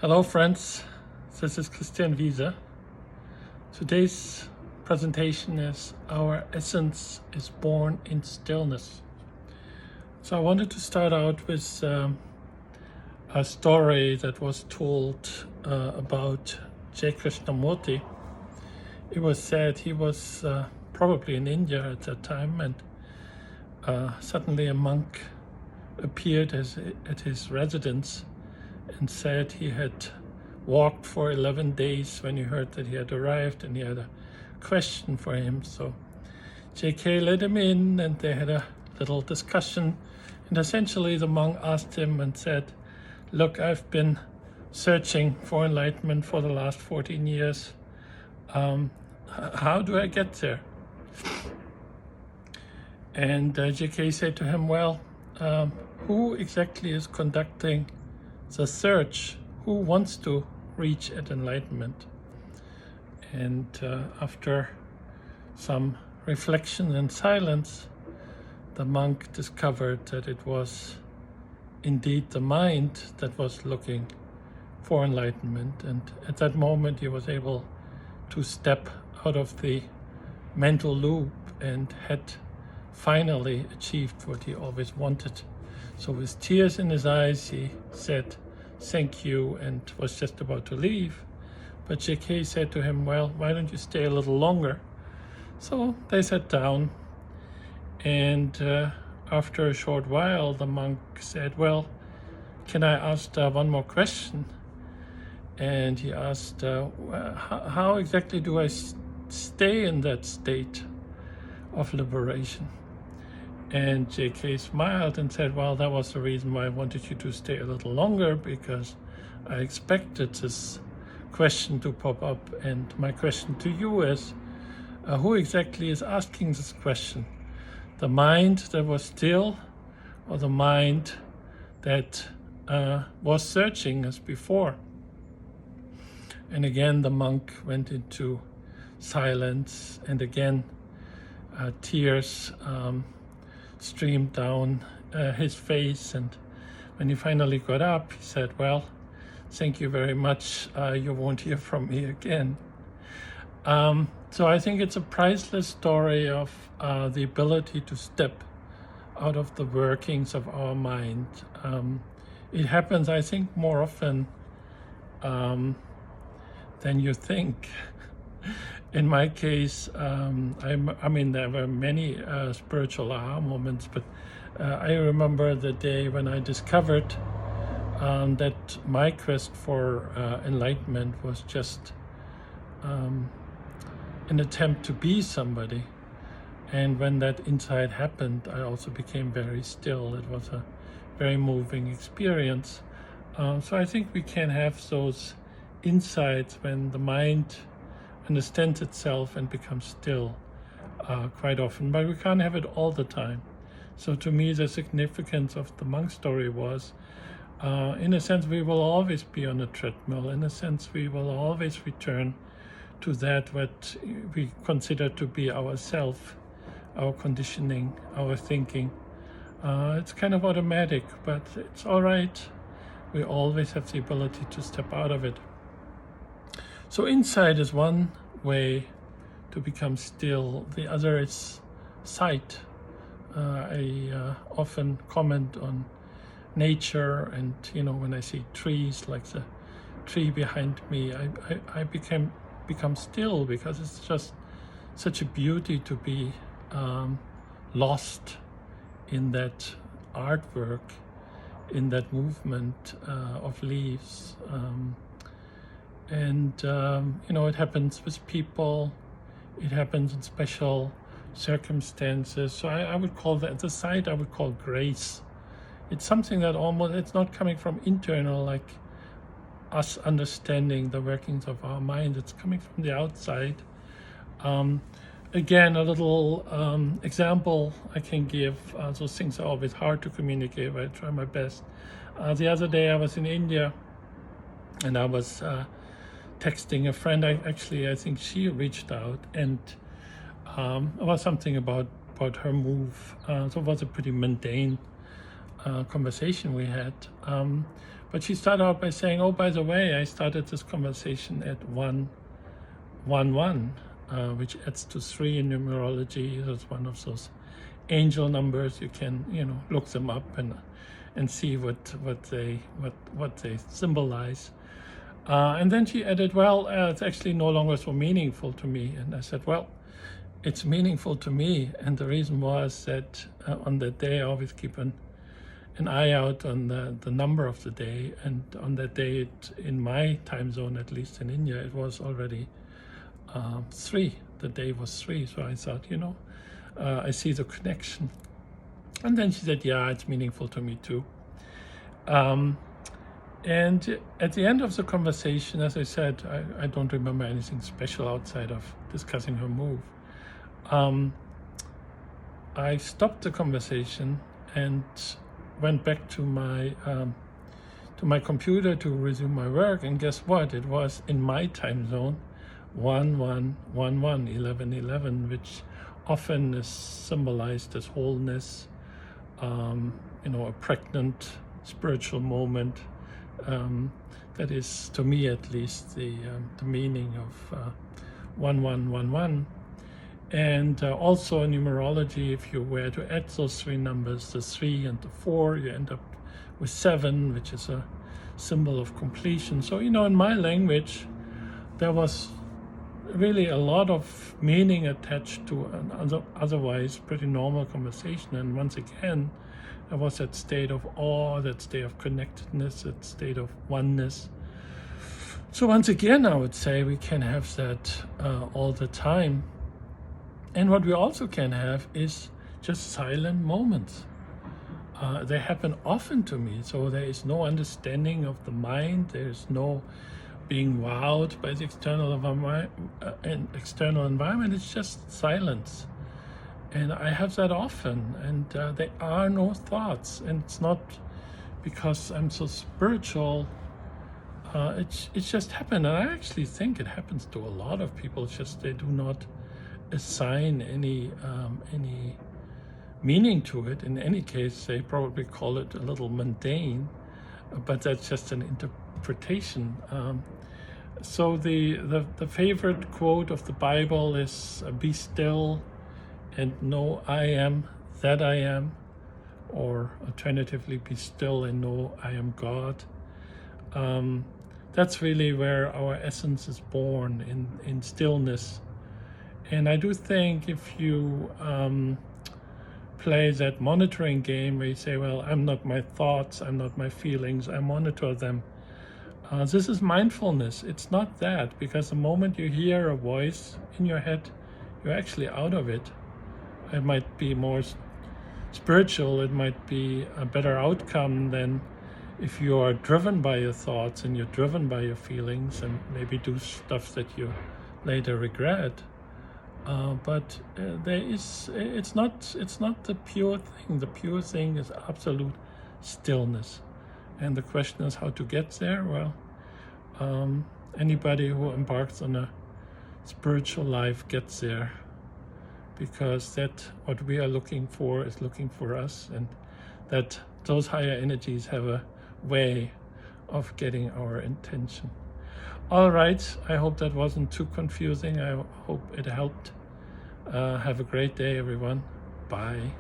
Hello friends, this is Christian Wiese. Today's presentation is Our Essence is Born in Stillness. So I wanted to start out with a story that was told about Krishnamurti. It was said he was probably in India at that time, and suddenly a monk appeared at his residence and said he had walked for 11 days when he heard that he had arrived, and he had a question for him. So JK let him in and they had a little discussion, and essentially the monk asked him and said, look, I've been searching for enlightenment for the last 14 years. How do I get there? And JK said to him, well, who exactly is conducting the search? Who wants to reach at enlightenment? And after some reflection and silence, the monk discovered that it was indeed the mind that was looking for enlightenment. And at that moment he was able to step out of the mental loop and had finally achieved what he always wanted. So with tears in his eyes, he said, thank you, and was just about to leave. But JK said to him, well, why don't you stay a little longer? So they sat down, and after a short while, the monk said, well, can I ask one more question? And he asked, how exactly do I stay in that state of liberation? And JK smiled and said, well, that was the reason why I wanted you to stay a little longer, because I expected this question to pop up. And my question to you is, who exactly is asking this question? The mind that was still, or the mind that was searching as before? And again, the monk went into silence, and again, tears streamed down his face. And when he finally got up, he said, well, thank you very much. You won't hear from me again. So I think it's a priceless story of the ability to step out of the workings of our mind. It happens, I think, more often than you think. In my case, I mean, there were many spiritual aha moments, but I remember the day when I discovered that my quest for enlightenment was just an attempt to be somebody. And when that insight happened, I also became very still. It was a very moving experience. So I think we can have those insights when the mind understands itself and becomes still quite often, but we can't have it all the time. So to me, the significance of the monk story was, in a sense, we will always be on a treadmill. In a sense, we will always return to that what we consider to be our self, our conditioning, our thinking. It's kind of automatic, but it's all right. We always have the ability to step out of it. So insight is one way to become still. The other is sight. I often comment on nature, and when I see trees, like the tree behind me, I become still, because it's just such a beauty to be lost in that artwork, in that movement of leaves. And it happens with people, it happens in special circumstances. So I would call that, the sight I would call grace. It's something that it's not coming from internal, like us understanding the workings of our mind. It's coming from the outside. Again, a little example I can give. Those things are always hard to communicate, but I try my best. The other day I was in India, and I was texting a friend. I think she reached out, and it was something about her move. So it was a pretty mundane conversation we had. But she started out by saying, oh, by the way, I started this conversation at 111, which adds to 3 in numerology. That's one of those angel numbers. You can, look them up and see what they symbolize. And then she added, well, it's actually no longer so meaningful to me. And I said, well, it's meaningful to me. And the reason was that on that day, I always keep an eye out on the number of the day. And on that day, in my time zone, at least in India, it was already 3. The day was 3. So I thought, I see the connection. And then she said, yeah, it's meaningful to me too. And at the end of the conversation, as I said, I don't remember anything special outside of discussing her move. I stopped the conversation and went back to my computer to resume my work, and guess what? It was in my time zone 1111, which often is symbolized as wholeness, a pregnant spiritual moment. That is, to me at least, the meaning of 1111. And also in numerology, if you were to add those 3 numbers, the 3 and the 4, you end up with 7, which is a symbol of completion. So, in my language, there was really a lot of meaning attached to an otherwise pretty normal conversation. And once again, there was that state of awe, that state of connectedness, that state of oneness. So once again, I would say we can have that all the time. And what we also can have is just silent moments. They happen often to me. So there is no understanding of the mind. There is no being wowed by the external environment. It's just silence. And I have that often, and there are no thoughts. And it's not because I'm so spiritual. It's just happened. And I actually think it happens to a lot of people. It's just they do not assign any meaning to it. In any case, they probably call it a little mundane, but that's just an interpretation. So the favorite quote of the Bible is, be still and know I am that I am, or alternatively, be still and know I am God. That's really where our essence is born, in stillness. And I do think if you play that monitoring game where you say, well, I'm not my thoughts, I'm not my feelings, I monitor them. This is mindfulness. It's not that, because the moment you hear a voice in your head, you're actually out of it. It might be more spiritual, it might be a better outcome than if you are driven by your thoughts and you're driven by your feelings and maybe do stuff that you later regret. But it's not the pure thing. The pure thing is absolute stillness. And the question is how to get there. Well, anybody who embarks on a spiritual life gets there, because that what we are looking for is looking for us, and that those higher energies have a way of getting our intention. All right, I hope that wasn't too confusing. I hope it helped. Have a great day, everyone. Bye.